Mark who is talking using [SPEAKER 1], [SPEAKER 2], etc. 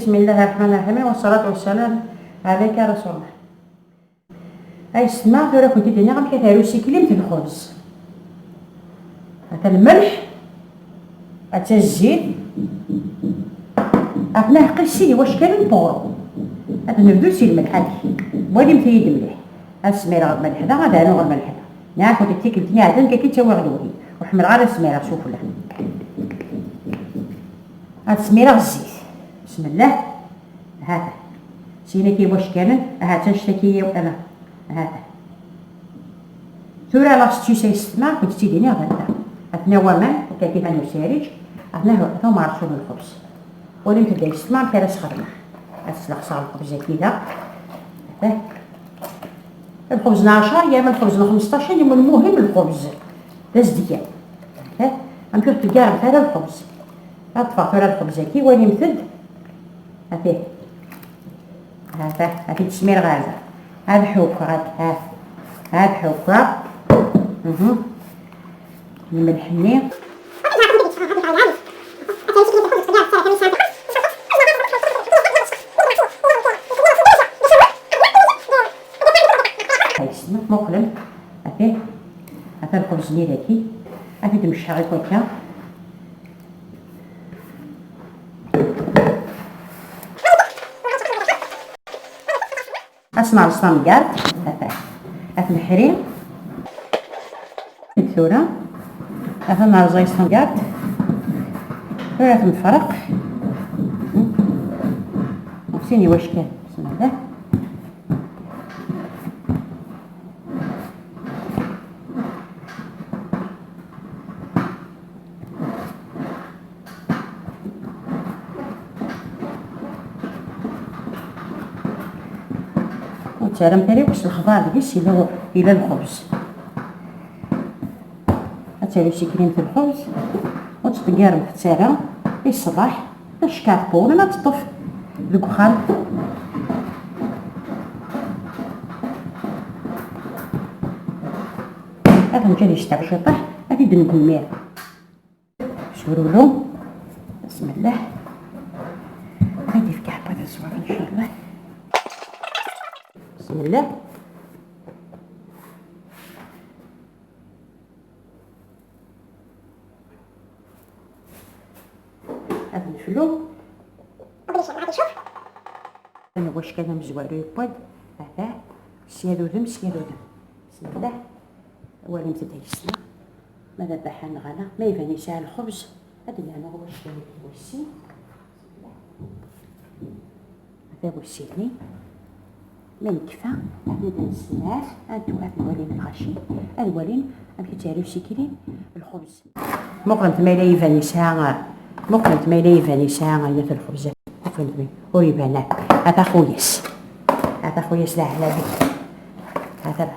[SPEAKER 1] بسم الله الرحمن الرحيم والصلاة والسلام عليك يا رسول الله. هاي السما ثورا كنتي دنيا غير كتاروسي كلمة الخبز، هذا الملح، هذا الزيت، عرفناه قسي واش كان نطورو، هذا نبدو سي الملح هاكي، بغيتي متيد مليح، هاد السميرة غير الملح هذا غادا غير الملح هذا، نعم كنتي تيكل الدنيا عاد كي تسوي غدوي، وحمر غير السميرة شوفوا لها. هاد السميرة الزيت، بسم الله، هذا سينا كي واش كان، ها تنشتكي وانا هذا ثورا لاصتي سيستما كنت تيديني غدا اثنا ومان كيف انا سارج اثنا ثم عرشوا الخبز ولم تدي استما كراس خرنا اسلق صار الخبز كذا هذا الخبز 10 ايام الخبز 15 يوم المهم الخبز داز ديال ها غنمشيو تلقى ثرا الخبز اطفى ثرا الخبز كي ولي مثد هذه هذه التسمير غازه هذا حوكه هذا حوكه الملحني مقلم هذا الخبز نيراكي هذا دمشق هكا اسمع الصنقات هذا الحريم الثورة هذا نار زي الصنقات ثورة مفرق نسيني واش كان بسم الله وترى متاري واش الخضار ديس الى الخبز هاتالي شي كريمة الخبز وتتقارب في التارة في الصباح باش كافور ما تطف الدخان هذا مجالي شتاع باش يطيح هادي دنب الماء شورولو بسم الله غادي في كحبة الزوار ان شاء الله بسم الله هذا الفلو انا واش كان مزوارو يبود هذا سيادو ذم بسم الله اول نبتدي السما ماذا بحال غلا ما يبان يسال الخبز هذا اللي انا واش كان وشي هذا وشيني من كفا هذا السناس انتو الولين الغشي الولين غادي تعرف شي كريم الخبز مقرنت ما يبان يسها مقرنت ما يبان يسها يا الخبز فهمتني ويبان هذا خويس لا على بك هذا